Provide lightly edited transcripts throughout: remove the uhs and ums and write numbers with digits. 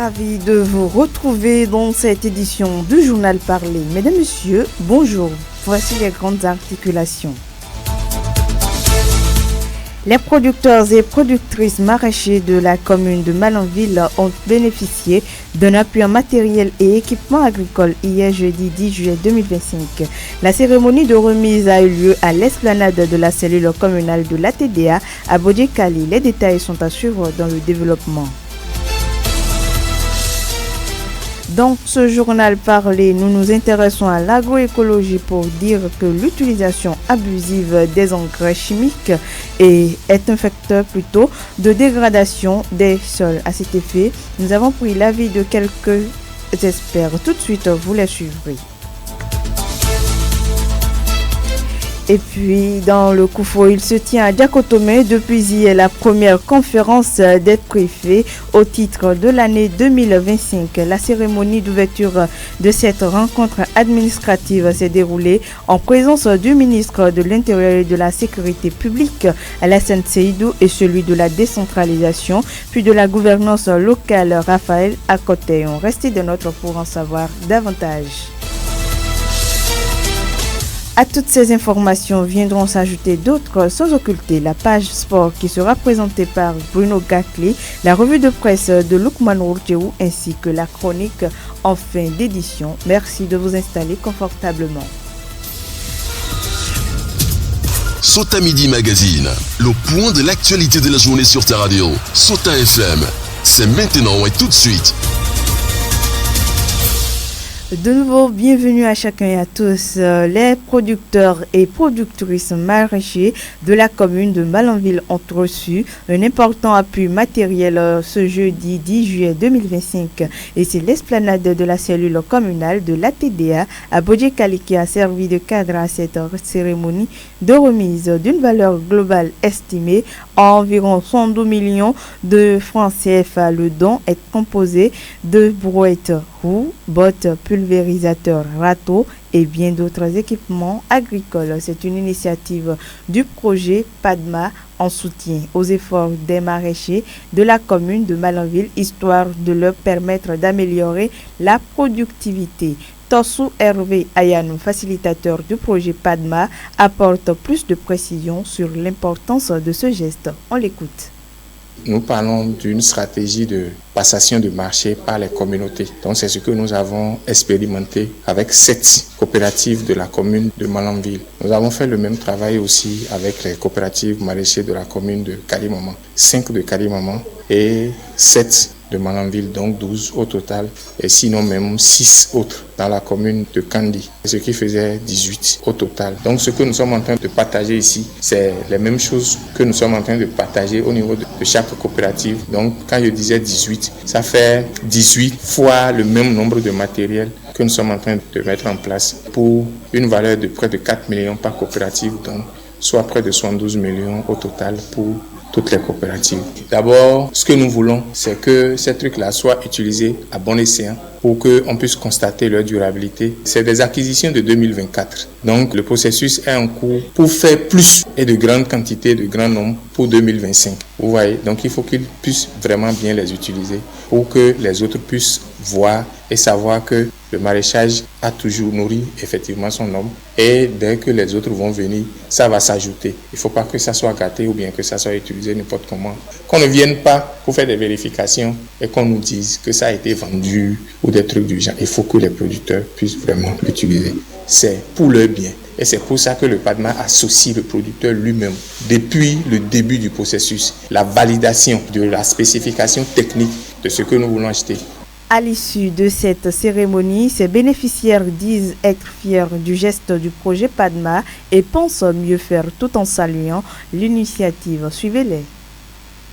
Ravi de vous retrouver dans cette édition du Journal Parlé. Mesdames, Messieurs, bonjour. Voici les grandes articulations. Les producteurs et productrices maraîchers de la commune de Malanville ont bénéficié d'un appui en matériel et équipement agricole hier jeudi 10 juillet 2025. La cérémonie de remise a eu lieu à l'esplanade de la cellule communale de l'ATDA à Bodjekali. Les détails sont à suivre dans le développement. Dans ce journal parlé, nous nous intéressons à l'agroécologie pour dire que l'utilisation abusive des engrais chimiques est un facteur plutôt de dégradation des sols. À cet effet, nous avons pris l'avis de quelques experts. Tout de suite, vous les suivrez. Et puis, dans le Koufo, il se tient à Diakotomé depuis hier la première conférence des préfets au titre de l'année 2025. La cérémonie d'ouverture de cette rencontre administrative s'est déroulée en présence du ministre de l'Intérieur et de la Sécurité publique, Alassane Seydou, et celui de la décentralisation, puis de la gouvernance locale, Raphaël Akoteyon. Restez de notre pour en savoir davantage. À toutes ces informations viendront s'ajouter d'autres sans occulter la page sport qui sera présentée par Bruno Gakli, la revue de presse de Lukman Rourtjeou ainsi que la chronique en fin d'édition. Merci de vous installer confortablement. Sota Midi Magazine, le point de l'actualité de la journée sur ta radio. Sota FM, c'est maintenant et tout de suite. De nouveau, bienvenue à chacun et à tous. Les producteurs et productrices maraîchers de la commune de Malanville ont reçu un important appui matériel ce jeudi 10 juillet 2025. Et c'est l'esplanade de la cellule communale de l'ATDA à Bodjekali qui a servi de cadre à cette cérémonie de remise d'une valeur globale estimée à environ 112 millions de francs CFA. Le don est composé de brouettes, roues, bottes, pulvérisateurs, râteaux et bien d'autres équipements agricoles. C'est une initiative du projet PADMA en soutien aux efforts des maraîchers de la commune de Malanville, histoire de leur permettre d'améliorer la productivité. Tossou Hervé Ayanou, facilitateur du projet PADMA, apporte plus de précisions sur l'importance de ce geste. On l'écoute. Nous parlons d'une stratégie de passation de marché par les communautés. Donc c'est ce que nous avons expérimenté avec 7 coopératives de la commune de Malanville. Nous avons fait le même travail aussi avec les coopératives maraîchères de la commune de Karimama. 5 de Karimama et 7 de Malanville, donc 12 au total, et sinon même 6 autres dans la commune de Kandi, ce qui faisait 18 au total. Donc ce que nous sommes en train de partager ici, c'est les mêmes choses que nous sommes en train de partager au niveau de chaque coopérative. Donc quand je disais 18, ça fait 18 fois le même nombre de matériel que nous sommes en train de mettre en place pour une valeur de près de 4 millions par coopérative, donc soit près de 72 millions au total pour toutes les coopératives. D'abord, ce que nous voulons, c'est que ces trucs-là soient utilisés à bon escient pour qu'on puisse constater leur durabilité. C'est des acquisitions de 2024. Donc, le processus est en cours pour faire plus et de grandes quantités, de grands nombres pour 2025. Vous voyez, donc il faut qu'ils puissent vraiment bien les utiliser pour que les autres puissent voir et savoir que le maraîchage a toujours nourri effectivement son homme et dès que les autres vont venir, ça va s'ajouter. Il ne faut pas que ça soit gâté ou bien que ça soit utilisé n'importe comment. Qu'on ne vienne pas pour faire des vérifications et qu'on nous dise que ça a été vendu ou des trucs du genre. Il faut que les producteurs puissent vraiment l'utiliser. C'est pour leur bien. Et c'est pour ça que le PADMA associe le producteur lui-même depuis le début du processus, la validation de la spécification technique de ce que nous voulons acheter. À l'issue de cette cérémonie, ces bénéficiaires disent être fiers du geste du projet PADMA et pensent mieux faire tout en saluant l'initiative. Suivez-les.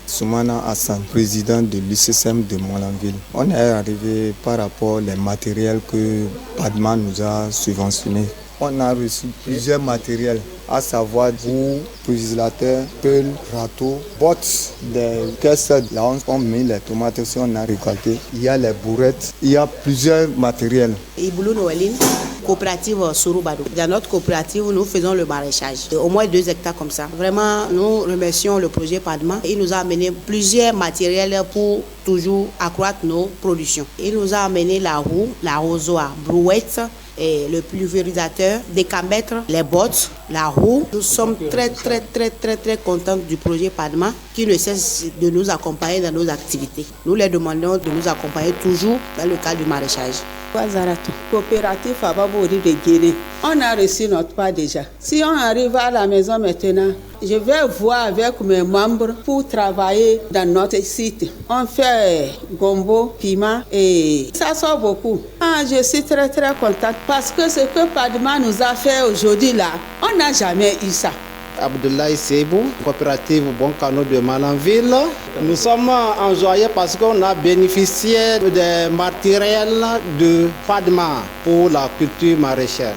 Soumana Hassan, président de l'UCSM de Malanville. On est arrivé par rapport aux matériels que PADMA nous a subventionnés. on a reçu plusieurs matériels, à savoir boue, pulvérisateur, pelle, râteau, bottes, des caisses. Là, on met les tomates si on a récolté. Il y a les bourrettes, il y a plusieurs matériels. Coopérative Sorobado. Dans notre coopérative, nous faisons le maraîchage. Au moins 2 hectares comme ça. Vraiment, nous remercions le projet PADMA. Il nous a amené plusieurs matériels pour toujours accroître nos productions. Il nous a amené la roue, la rosoir, brouette, et le pulvérisateur, décamètre, les bottes, la roue. Nous sommes très contents du projet PADMA qui ne cesse de nous accompagner dans nos activités. Nous les demandons de nous accompagner toujours dans le cadre du maraîchage. Coopérative Fababori de Guinée. On a reçu notre part déjà. Si on arrive à la maison maintenant, je vais voir avec mes membres pour travailler dans notre site. On fait gombo, piment et ça sort beaucoup. Je suis très contente parce que ce que PADMA nous a fait aujourd'hui là, on n'a jamais eu ça. Abdoulaye Sebou, coopérative Bon Canot de Malanville. Nous sommes enjoyés parce qu'on a bénéficié des matériels de PADMA pour la culture maraîchère.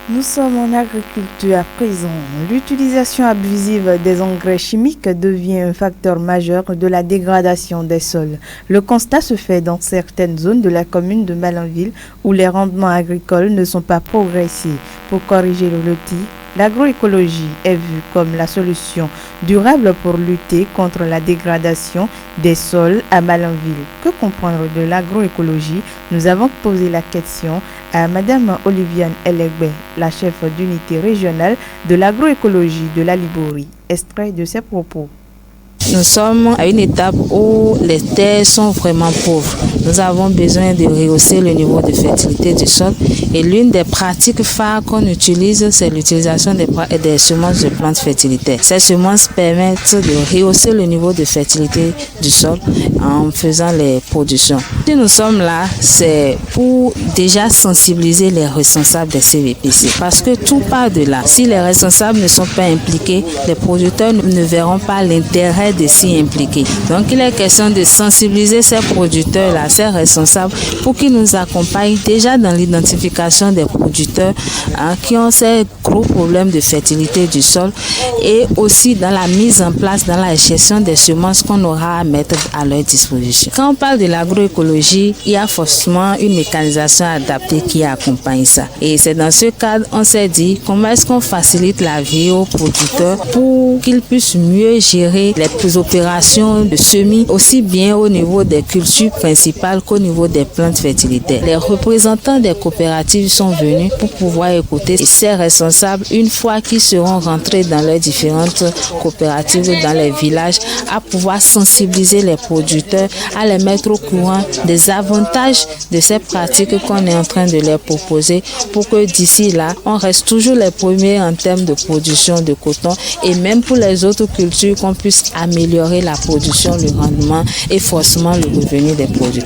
Nous sommes en agriculture à présent. L'utilisation abusive des engrais chimiques devient un facteur majeur de la dégradation des sols. Le constat se fait dans certaines zones de la commune de Malanville où les rendements agricoles ne sont pas progressés. Pour corriger le loti, l'agroécologie est vue comme la solution durable pour lutter contre la dégradation des sols à Malanville. Que comprendre de l'agroécologie? Nous avons posé la question à Madame Oliviane Elegbe, la chef d'unité régionale de l'agroécologie de la Liborie. Extrait de ses propos. Nous sommes à une étape où les terres sont vraiment pauvres. Nous avons besoin de rehausser le niveau de fertilité du sol et l'une des pratiques phares qu'on utilise, c'est l'utilisation des semences de plantes fertilitaires. Ces semences permettent de rehausser le niveau de fertilité du sol en faisant les productions. Si nous sommes là, c'est pour déjà sensibiliser les responsables des CVPC parce que tout part de là. Si les responsables ne sont pas impliqués, les producteurs ne verront pas l'intérêt de s'y impliquer. Donc il est question de sensibiliser ces producteurs-là, ces responsables, pour qu'ils nous accompagnent déjà dans l'identification des producteurs qui ont ces gros problèmes de fertilité du sol et aussi dans la mise en place, dans la gestion des semences qu'on aura à mettre à leur disposition. Quand on parle de l'agroécologie, il y a forcément une mécanisation adaptée qui accompagne ça. Et c'est dans ce cadre, on s'est dit comment est-ce qu'on facilite la vie aux producteurs pour qu'ils puissent mieux gérer les opérations de semis, aussi bien au niveau des cultures principales qu'au niveau des plantes fertilitaires. Les représentants des coopératives sont venus pour pouvoir écouter ces responsables une fois qu'ils seront rentrés dans leurs différentes coopératives, dans les villages, à pouvoir sensibiliser les producteurs, à les mettre au courant des avantages de ces pratiques qu'on est en train de leur proposer pour que d'ici là, on reste toujours les premiers en termes de production de coton et même pour les autres cultures qu'on puisse améliorer la production, le rendement et forcément le revenu des produits.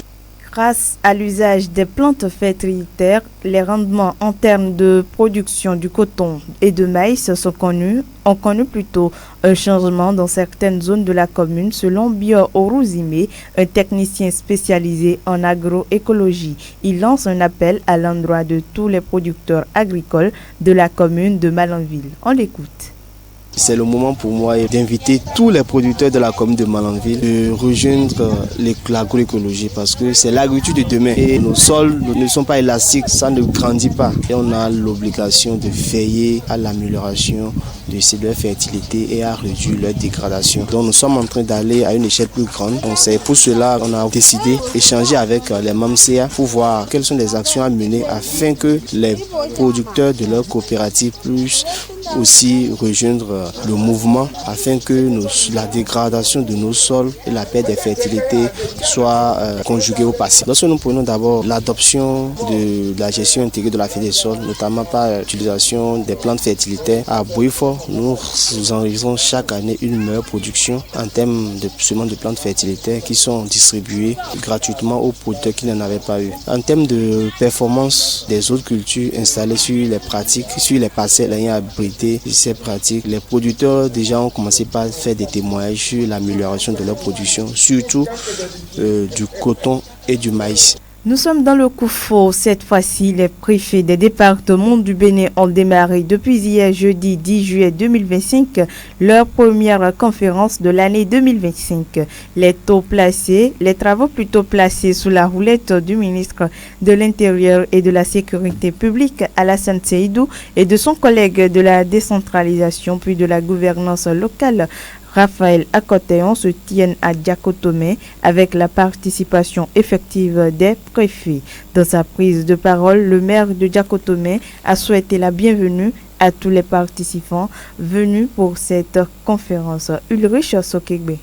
Grâce à l'usage des plantes fertilitaires, les rendements en termes de production du coton et de maïs ont connu plutôt un changement dans certaines zones de la commune, selon Bio Oruzime, un technicien spécialisé en agroécologie. Il lance un appel à l'endroit de tous les producteurs agricoles de la commune de Malanville. On l'écoute. C'est le moment pour moi d'inviter tous les producteurs de la commune de Malanville de rejoindre l'agroécologie parce que c'est l'agriculture de demain et nos sols ne sont pas élastiques, ça ne grandit pas. Et on a l'obligation de veiller à l'amélioration de leur fertilité et à réduire leur dégradation. Donc nous sommes en train d'aller à une échelle plus grande. Donc c'est pour cela qu'on a décidé d'échanger avec les MAMCA pour voir quelles sont les actions à mener afin que les producteurs de leur coopérative puissent aussi rejoindre le mouvement afin que la dégradation de nos sols et la perte des fertilités soient conjuguées au passé. Lorsque nous prenons d'abord l'adoption de la gestion intégrée de la fertilité des sols, notamment par l'utilisation des plantes fertilitaires, à Boyfort, nous enregistrons chaque année une meilleure production en termes de semences de plantes fertilitaires qui sont distribuées gratuitement aux producteurs qui n'en avaient pas eu. En termes de performance des autres cultures installées sur les pratiques, sur les parcelles ayant abrité ces pratiques, les producteurs déjà ont commencé par faire des témoignages sur l'amélioration de leur production, surtout du coton et du maïs. Nous sommes dans le Koufo. Cette fois-ci, les préfets des départements du Bénin ont démarré depuis hier jeudi 10 juillet 2025 leur première conférence de l'année 2025. Les travaux plutôt placés sous la houlette du ministre de l'Intérieur et de la Sécurité publique Alassane Seydou et de son collègue de la décentralisation puis de la gouvernance locale Raphaël Akoteon se tiennent à Diakotomé avec la participation effective des préfets. Dans sa prise de parole, le maire de Diakotomé a souhaité la bienvenue à tous les participants venus pour cette conférence. Ulrich Sokegbe.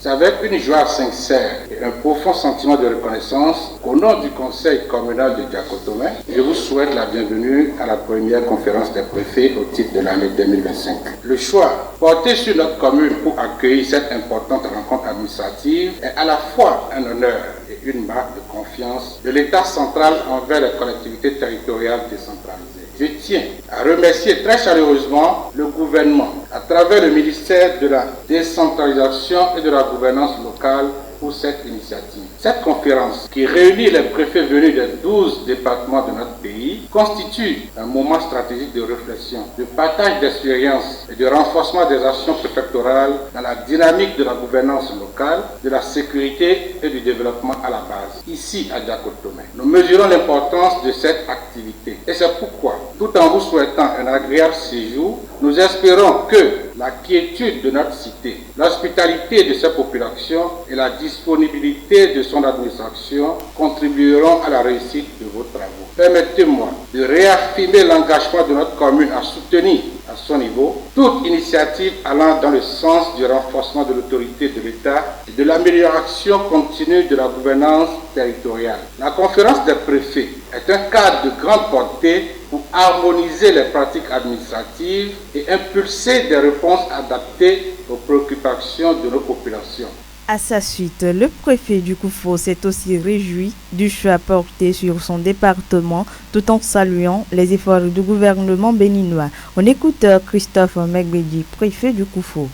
C'est avec une joie sincère et un profond sentiment de reconnaissance qu'au nom du conseil communal de Diakotomé, je vous souhaite la bienvenue à la première conférence des préfets au titre de l'année 2025. Le choix porté sur notre commune pour accueillir cette importante rencontre administrative est à la fois un honneur et une marque de confiance de l'État central envers les collectivités territoriales décentralisées. Je tiens à remercier très chaleureusement le gouvernement à travers le ministère de la décentralisation et de la gouvernance locale pour cette initiative. Cette conférence, qui réunit les préfets venus des 12 départements de notre pays, constitue un moment stratégique de réflexion, de partage d'expériences et de renforcement des actions préfectorales dans la dynamique de la gouvernance locale, de la sécurité et du développement à la base. Ici, à Diakotomé, nous mesurons l'importance de cette activité et c'est pourquoi, tout en vous souhaitant un agréable séjour, nous espérons que la quiétude de notre cité, l'hospitalité de sa population et la disponibilité de son administration contribueront à la réussite de vos travaux. Permettez-moi de réaffirmer l'engagement de notre commune à soutenir à son niveau toute initiative allant dans le sens du renforcement de l'autorité de l'État et de l'amélioration continue de la gouvernance territoriale. La conférence des préfets est un cadre de grande portée pour harmoniser les pratiques administratives et impulser des réponses adaptées aux préoccupations de nos populations. À sa suite, le préfet du Koufo s'est aussi réjoui du choix porté sur son département tout en saluant les efforts du gouvernement béninois. On écoute Christophe Megbedi, préfet du Koufo.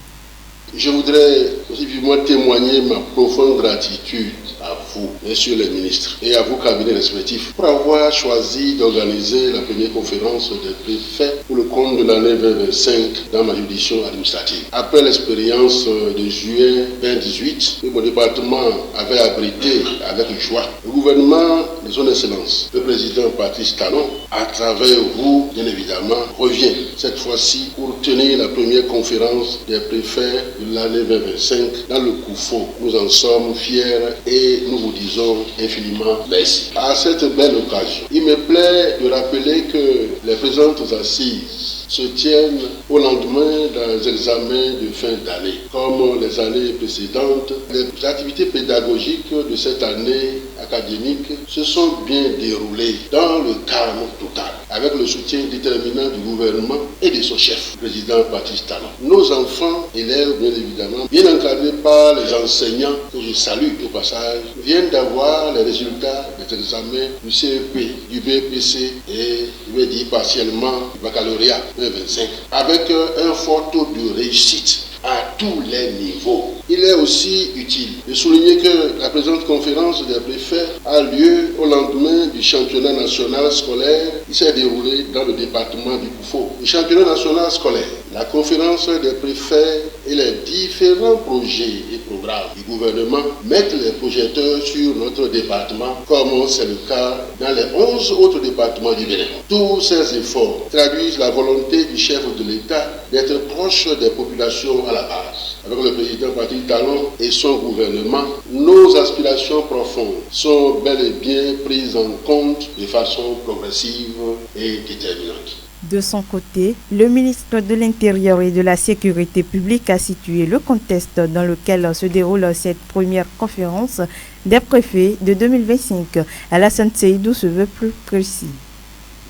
Je voudrais aussi vivement témoigner ma profonde gratitude à vous, messieurs les ministres, et à vos cabinets respectifs pour avoir choisi d'organiser la première conférence des préfets pour le compte de l'année 2025 dans ma juridiction administrative. Après l'expérience de juillet 2018, que mon département avait abrité avec joie, le gouvernement de son Excellence, le président Patrice Talon, à travers vous, bien évidemment, revient cette fois-ci pour tenir la première conférence des préfets de l'année 2025 dans le Koufo. Nous en sommes fiers et nous vous disons infiniment merci. À cette belle occasion, il me plaît de rappeler que les présentes assises se tiennent au lendemain des examens de fin d'année. Comme les années précédentes, les activités pédagogiques de cette année académique se sont bien déroulées dans le calme total, avec le soutien déterminant du gouvernement et de son chef, le président Patrice Talon. Nos enfants, élèves bien évidemment, bien encadrés par les enseignants, que je salue au passage, viennent d'avoir les résultats des examens du CEP, du BPC et, je vais dire partiellement, du baccalauréat 2025, avec un fort taux de réussite à tous les niveaux. Il est aussi utile de souligner que la présente conférence des préfets a lieu au lendemain du championnat national scolaire qui s'est déroulé dans le département du Koufo. Le championnat national scolaire, la conférence des préfets et les différents projets et programmes du gouvernement mettent les projecteurs sur notre département, comme c'est le cas dans les 11 autres départements du Bénin. Tous ces efforts traduisent la volonté du chef de l'État d'être proche des populations à la base. Avec le président Patrice Talon et son gouvernement, nos aspirations profondes sont bel et bien prises en compte de façon progressive et déterminante. De son côté, le ministre de l'Intérieur et de la Sécurité publique a situé le contexte dans lequel se déroule cette première conférence des préfets de 2025. Alassane Seydou se veut plus précis.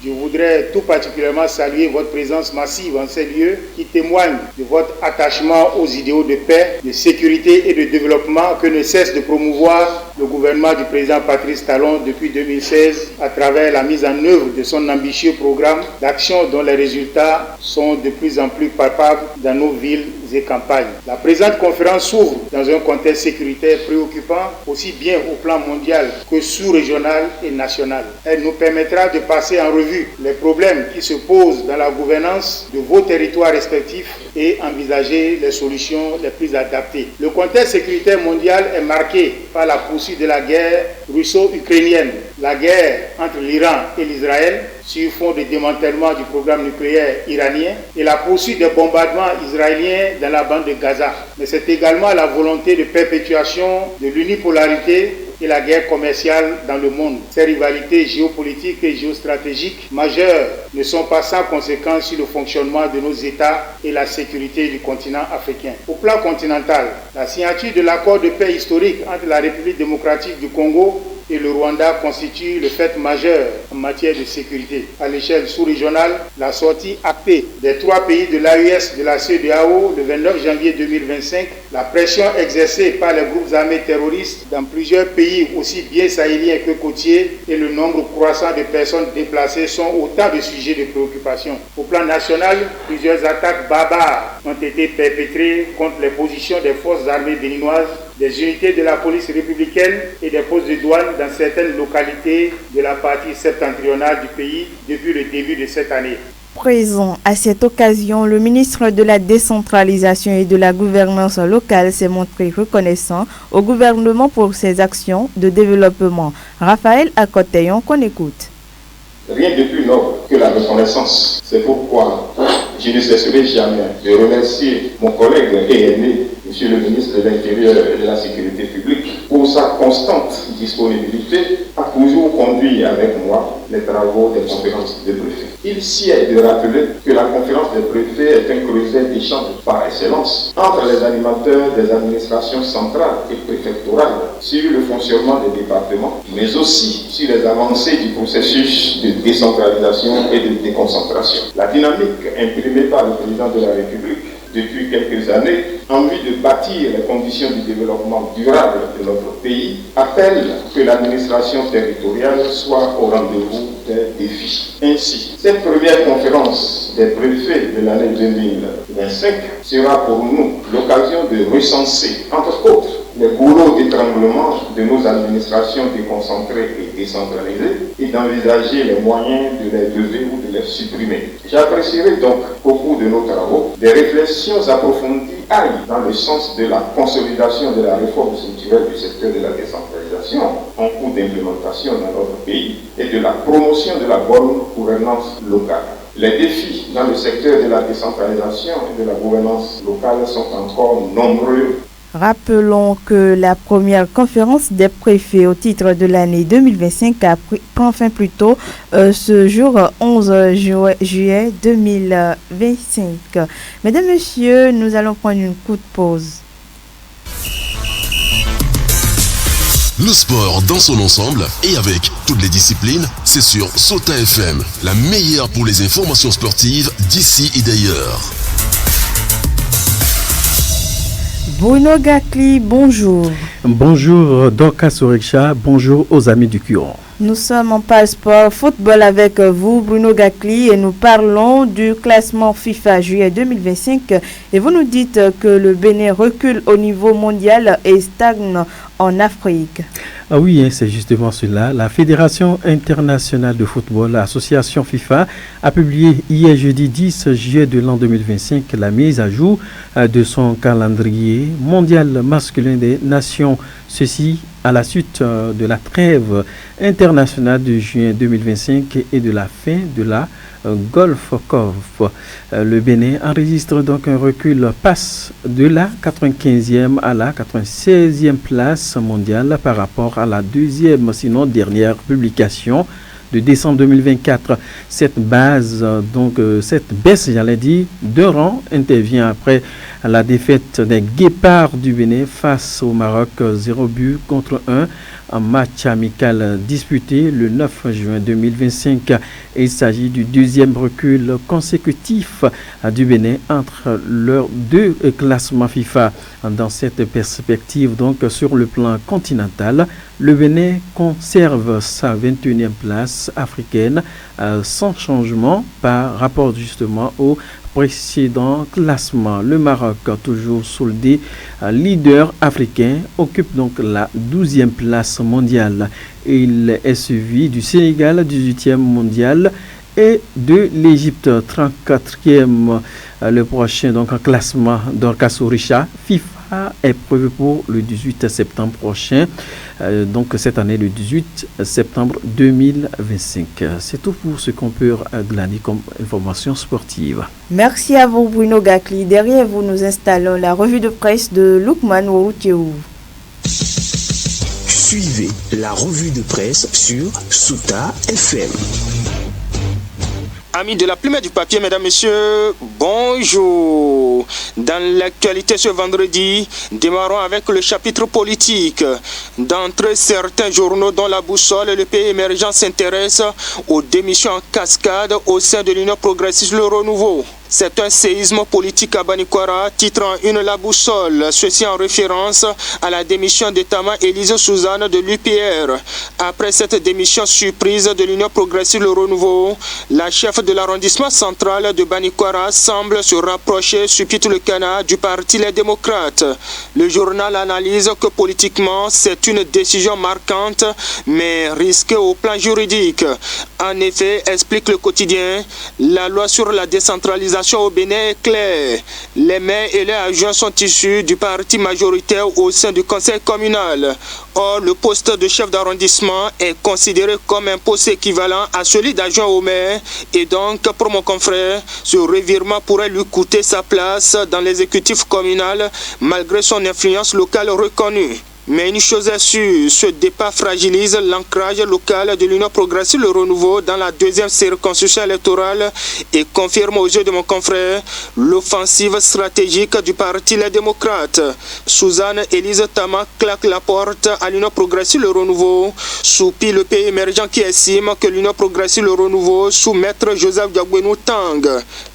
Je voudrais tout particulièrement saluer votre présence massive en ces lieux qui témoigne de votre attachement aux idéaux de paix, de sécurité et de développement que ne cesse de promouvoir le gouvernement du président Patrice Talon depuis 2016 à travers la mise en œuvre de son ambitieux programme d'action dont les résultats sont de plus en plus palpables dans nos villes et campagnes. La présente conférence s'ouvre dans un contexte sécuritaire préoccupant aussi bien au plan mondial que sous-régional et national. Elle nous permettra de passer en revue les problèmes qui se posent dans la gouvernance de vos territoires respectifs et envisager les solutions les plus adaptées. Le contexte sécuritaire mondial est marqué par la poursuite de la guerre russo-ukrainienne, la guerre entre l'Iran et l'Israël sur fond de démantèlement du programme nucléaire iranien et la poursuite des bombardements israéliens dans la bande de Gaza. Mais c'est également la volonté de perpétuation de l'unipolarité et la guerre commerciale dans le monde. Ces rivalités géopolitiques et géostratégiques majeures ne sont pas sans conséquences sur le fonctionnement de nos États et la sécurité du continent africain. Au plan continental, la signature de l'accord de paix historique entre la République démocratique du Congo et le Rwanda constitue le fait majeur en matière de sécurité. À l'échelle sous-régionale, la sortie actée des 3 pays de l'AES de la CEDEAO le 29 janvier 2025, la pression exercée par les groupes armés terroristes dans plusieurs pays aussi bien sahéliens que côtiers et le nombre croissant de personnes déplacées sont autant de sujets de préoccupation. Au plan national, plusieurs attaques barbares ont été perpétrées contre les positions des forces armées béninoises, des unités de la police républicaine et des postes de douane dans certaines localités de la partie septentrionale du pays depuis le début de cette année. Présent à cette occasion, le ministre de la décentralisation et de la gouvernance locale s'est montré reconnaissant au gouvernement pour ses actions de développement. Raphaël Akoteyon, qu'on écoute. Rien de plus noble que la reconnaissance. C'est pourquoi je ne cesserai jamais de remercier mon collègue et aîné, Monsieur le ministre de l'Intérieur et de la Sécurité publique, pour sa constante disponibilité à toujours conduire avec moi les travaux des conférences de préfets. Il sied de rappeler que la conférence des préfets est un creuset d'échange par excellence entre les animateurs des administrations centrales et préfectorales sur le fonctionnement des départements, mais aussi sur les avancées du processus de décentralisation et de déconcentration. La dynamique imprimée par le président de la République depuis quelques années, en vue de bâtir les conditions du développement durable de notre pays, appelle que l'administration territoriale soit au rendez-vous des défis. Ainsi, cette première conférence des préfets de l'année 2025 sera pour nous l'occasion de recenser, entre autres, les goulots d'étranglement de nos administrations déconcentrées et décentralisées et d'envisager les moyens de les lever ou de les supprimer. J'apprécierai donc qu'au cours de nos travaux, des réflexions approfondies aillent dans le sens de la consolidation de la réforme structurelle du secteur de la décentralisation en cours d'implémentation dans notre pays et de la promotion de la bonne gouvernance locale. Les défis dans le secteur de la décentralisation et de la gouvernance locale sont encore nombreux. Rappelons que la première conférence des préfets au titre de l'année 2025 prend fin plus tôt ce jour 11 juillet 2025. Mesdames, Messieurs, nous allons prendre une courte pause. Le sport dans son ensemble et avec toutes les disciplines, c'est sur Sota FM, la meilleure pour les informations sportives d'ici et d'ailleurs. Bruno Gakli, bonjour. Bonjour Dorcas Oreksha, bonjour aux amis du Curon. Nous sommes en passeport football avec vous, Bruno Gakli, et nous parlons du classement FIFA juillet 2025. Et vous nous dites que le Bénin recule au niveau mondial et stagne en Afrique. Ah oui, c'est justement cela. La Fédération internationale de football, l'association FIFA, a publié hier jeudi 10 juillet de l'an 2025 la mise à jour de son calendrier mondial masculin des nations. Ceci à la suite de la trêve internationale de juin 2025 et de la fin de la Golf Cup. Le Bénin enregistre donc un recul, passe de la 95e à la 96e place mondiale par rapport à la deuxième, sinon dernière publication de décembre 2024. Cette baisse, j'allais dire, de rang intervient après la défaite des Guépards du Bénin face au Maroc 0 but contre 1 en match amical disputé le 9 juin 2025. Il s'agit du deuxième recul consécutif du Bénin entre leurs deux classements FIFA. Dans cette perspective, donc sur le plan continental, le Bénin conserve sa 21e place africaine sans changement par rapport justement au précédent classement. Le Maroc, toujours soldé leader africain, occupe donc la 12e place mondiale. Il est suivi du Sénégal, 18e mondial, et de l'Égypte, 34e. Le prochain donc classement d'Orcas Orisha FIFA est prévu pour le 18 septembre prochain, donc cette année le 18 septembre 2025. C'est tout pour ce qu'on peut glaner comme information sportive. Merci à vous Bruno Gakli. Derrière vous, nous installons la revue de presse de Lukman Wouroutiou. Suivez la revue de presse sur Souta FM. Amis de la plume et du papier, mesdames, messieurs, bonjour. Dans l'actualité ce vendredi, démarrons avec le chapitre politique. D'entre certains journaux dont la boussole et le pays émergent s'intéressent aux démissions en cascade au sein de l'Union progressiste Le Renouveau. C'est un séisme politique à Banikwara, titrant une la boussole, ceci en référence à la démission de Tama Élise Suzanne de l'UPR. Après cette démission surprise de l'Union progressiste Le Renouveau, la chef de l'arrondissement central de Banikwara semble se rapprocher, suppute le Canada, du parti Les Démocrates. Le journal analyse que politiquement, c'est une décision marquante, mais risquée au plan juridique. En effet, explique le quotidien, la loi sur la décentralisation au Bénin est claire. Les maires et les adjoints sont issus du parti majoritaire au sein du conseil communal. Or, le poste de chef d'arrondissement est considéré comme un poste équivalent à celui d'adjoint au maire. Et donc, pour mon confrère, ce revirement pourrait lui coûter sa place dans l'exécutif communal malgré son influence locale reconnue. Mais une chose est sûre, ce départ fragilise l'ancrage local de l'Union progressiste Le Renouveau dans la deuxième circonscription électorale et confirme aux yeux de mon confrère l'offensive stratégique du parti Les Démocrates. Suzanne Élise Tama claque la porte à l'Union progressiste Le Renouveau, soupire le pays émergent qui estime que l'Union progressiste Le Renouveau sous maître Joseph Diagbouenou Tang.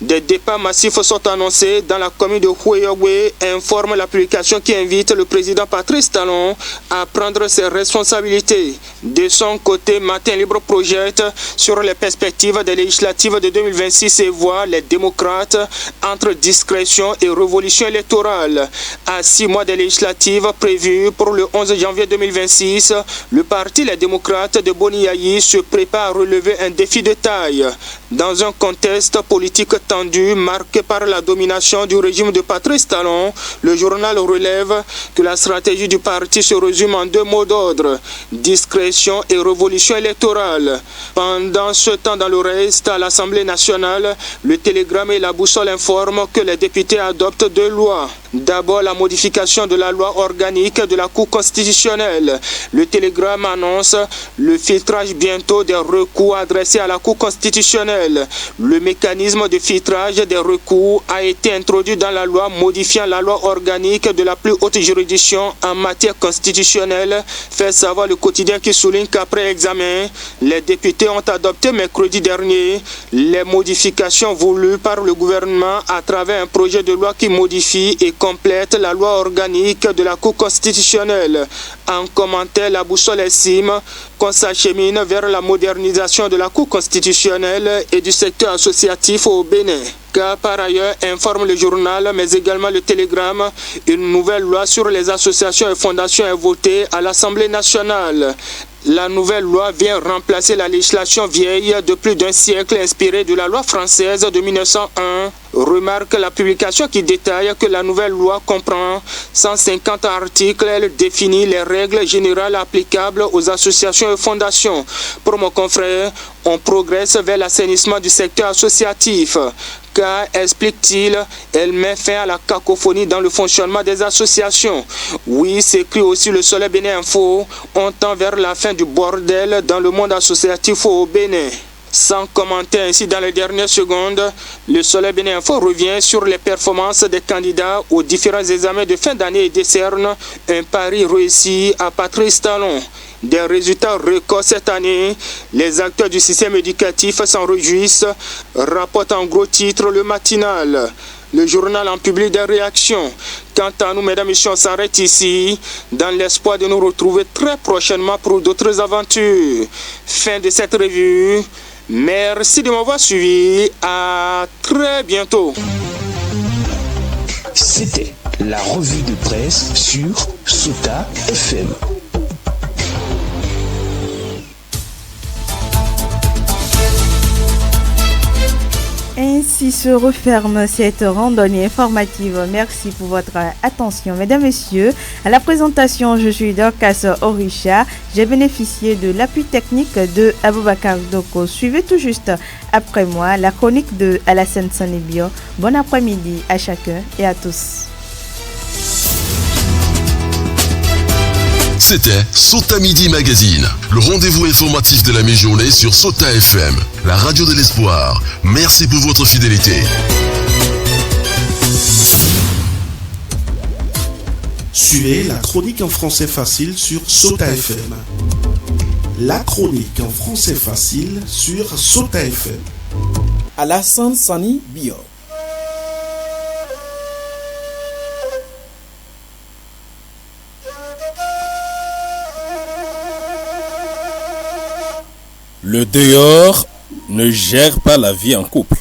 Des départs massifs sont annoncés dans la commune de Houéyogwe, informe la publication qui invite le président Patrice Talon à prendre ses responsabilités. De son côté, Matin Libre projette sur les perspectives des législatives de 2026 et voit les démocrates entre discrétion et révolution électorale. À 6 mois des législatives prévues pour le 11 janvier 2026, le parti Les Démocrates de Boniaï se prépare à relever un défi de taille. Dans un contexte politique tendu marqué par la domination du régime de Patrice Talon, le journal relève que la stratégie du parti se résume en 2 mots d'ordre, discrétion et révolution électorale. Pendant ce temps, dans le reste, à l'Assemblée nationale, le Télégramme et la Boussole informent que les députés adoptent 2 lois. D'abord, la modification de la loi organique de la Cour constitutionnelle. Le Télégramme annonce le filtrage bientôt des recours adressés à la Cour constitutionnelle. Le mécanisme de filtrage des recours a été introduit dans la loi modifiant la loi organique de la plus haute juridiction en matière constitutionnelle, fait savoir le quotidien qui souligne qu'après examen, les députés ont adopté mercredi dernier les modifications voulues par le gouvernement à travers un projet de loi qui modifie et complète la loi organique de la Cour constitutionnelle. En commentaire, la Boussole estime qu'on s'achemine vers la modernisation de la Cour constitutionnelle et du secteur associatif au Bénin. Car par ailleurs, informe le journal, mais également le Télégramme, une nouvelle loi sur les associations et fondations est votée à l'Assemblée nationale. La nouvelle loi vient remplacer la législation vieille de plus d'un siècle inspirée de la loi française de 1901. Remarque la publication qui détaille que la nouvelle loi comprend 150 articles. Elle définit les règles générales applicables aux associations et fondations. Pour mon confrère, on progresse vers l'assainissement du secteur associatif. car, explique-t-il, elle met fin à la cacophonie dans le fonctionnement des associations. Oui, s'écrit aussi le Soleil Bénin Info, on tend vers la fin du bordel dans le monde associatif au Bénin. Sans commenter ainsi dans les dernières secondes, le Soleil Bénin Info revient sur les performances des candidats aux différents examens de fin d'année et décerne un pari réussi à Patrice Talon. Des résultats records cette année, les acteurs du système éducatif s'en réjouissent, rapporte en gros titre le matinal. Le journal en publie des réactions. Quant à nous, mesdames et messieurs, on s'arrête ici dans l'espoir de nous retrouver très prochainement pour d'autres aventures. Fin de cette revue. Merci de m'avoir suivi. À très bientôt. C'était la revue de presse sur Sota FM. Ainsi se referme cette randonnée informative. Merci pour votre attention, mesdames et messieurs. À la présentation, je suis Dorcas Orisha. J'ai bénéficié de l'appui technique de Aboubakar Doko. Suivez tout juste après moi la chronique de Alassane Sanibio. Bon après-midi à chacun et à tous. C'était Sota Midi Magazine, le rendez-vous informatif de la mi-journée sur Sota FM, la radio de l'espoir. Merci pour votre fidélité. Suivez la chronique en français facile sur Sota FM. La chronique en français facile sur Sota FM. Alassane Sani Bio. Le dehors ne gère pas la vie en couple.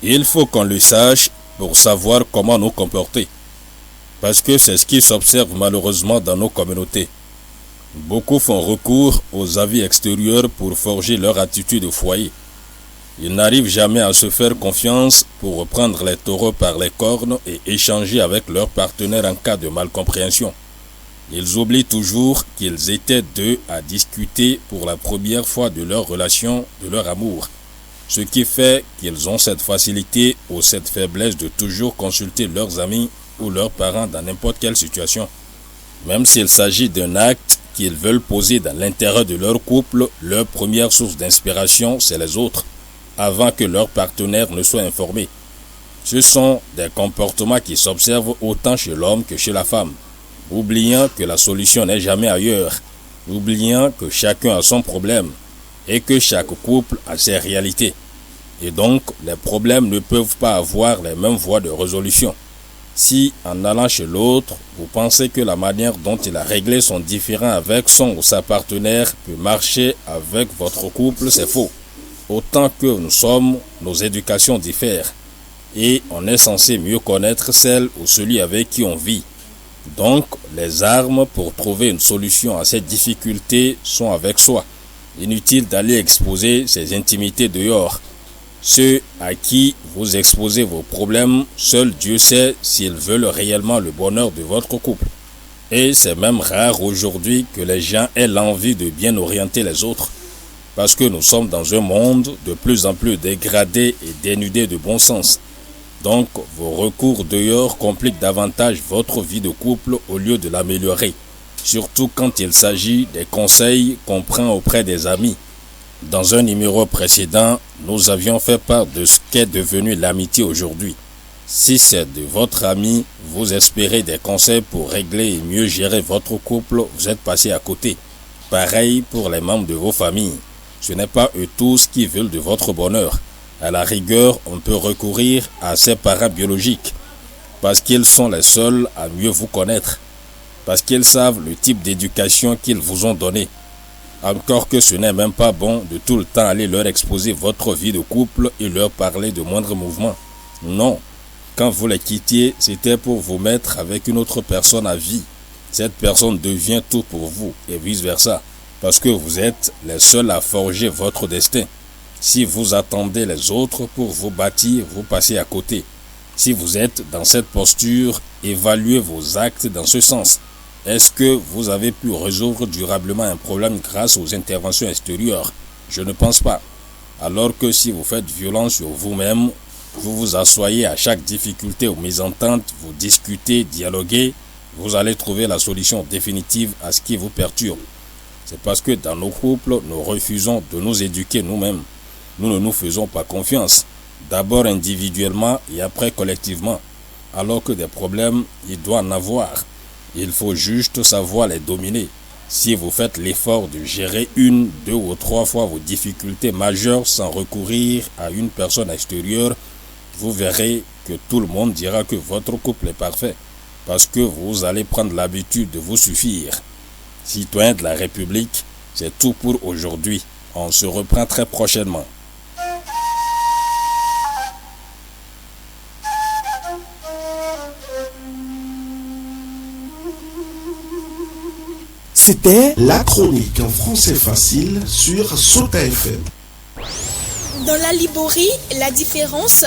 Il faut qu'on le sache pour savoir comment nous comporter. Parce que c'est ce qui s'observe malheureusement dans nos communautés. Beaucoup font recours aux avis extérieurs pour forger leur attitude au foyer. Ils n'arrivent jamais à se faire confiance pour reprendre les taureaux par les cornes et échanger avec leur partenaire en cas de malcompréhension. Ils oublient toujours qu'ils étaient deux à discuter pour la première fois de leur relation, de leur amour. Ce qui fait qu'ils ont cette facilité ou cette faiblesse de toujours consulter leurs amis ou leurs parents dans n'importe quelle situation. Même s'il s'agit d'un acte qu'ils veulent poser dans l'intérieur de leur couple, leur première source d'inspiration, c'est les autres, avant que leur partenaire ne soit informé. Ce sont des comportements qui s'observent autant chez l'homme que chez la femme. Oubliant que la solution n'est jamais ailleurs, oubliant que chacun a son problème et que chaque couple a ses réalités. Et donc, les problèmes ne peuvent pas avoir les mêmes voies de résolution. Si, en allant chez l'autre, vous pensez que la manière dont il a réglé son différend avec son ou sa partenaire peut marcher avec votre couple, c'est faux. Autant que nous sommes, nos éducations diffèrent. Et on est censé mieux connaître celle ou celui avec qui on vit. Donc, les armes pour trouver une solution à cette difficulté sont avec soi. Inutile d'aller exposer ses intimités dehors. Ceux à qui vous exposez vos problèmes, seul Dieu sait s'ils veulent réellement le bonheur de votre couple. Et c'est même rare aujourd'hui que les gens aient l'envie de bien orienter les autres. Parce que nous sommes dans un monde de plus en plus dégradé et dénudé de bon sens. Donc, vos recours dehors compliquent davantage votre vie de couple au lieu de l'améliorer. Surtout quand il s'agit des conseils qu'on prend auprès des amis. Dans un numéro précédent, nous avions fait part de ce qu'est devenu l'amitié aujourd'hui. Si c'est de votre ami, vous espérez des conseils pour régler et mieux gérer votre couple, vous êtes passé à côté. Pareil pour les membres de vos familles. Ce n'est pas eux tous qui veulent de votre bonheur. À la rigueur, on peut recourir à ses parents biologiques, parce qu'ils sont les seuls à mieux vous connaître, parce qu'ils savent le type d'éducation qu'ils vous ont donné. Encore que ce n'est même pas bon de tout le temps aller leur exposer votre vie de couple et leur parler de moindres mouvements. Non, quand vous les quittiez, c'était pour vous mettre avec une autre personne à vie. Cette personne devient tout pour vous et vice-versa, parce que vous êtes les seuls à forger votre destin. Si vous attendez les autres pour vous bâtir, vous passez à côté. Si vous êtes dans cette posture, évaluez vos actes dans ce sens. Est-ce que vous avez pu résoudre durablement un problème grâce aux interventions extérieures? Je ne pense pas. Alors que si vous faites violence sur vous-même, vous vous asseyez à chaque difficulté ou mésentente, vous discutez, dialoguez, vous allez trouver la solution définitive à ce qui vous perturbe. C'est parce que dans nos couples, nous refusons de nous éduquer nous-mêmes. Nous ne nous faisons pas confiance, d'abord individuellement et après collectivement. Alors que des problèmes, il doit en avoir. Il faut juste savoir les dominer. Si vous faites l'effort de gérer 1, 2 ou 3 fois vos difficultés majeures sans recourir à une personne extérieure, vous verrez que tout le monde dira que votre couple est parfait. Parce que vous allez prendre l'habitude de vous suffire. Citoyens de la République, c'est tout pour aujourd'hui. On se reprend très prochainement. C'était la chronique en français facile sur Sota FM. Dans la Liborie, la différence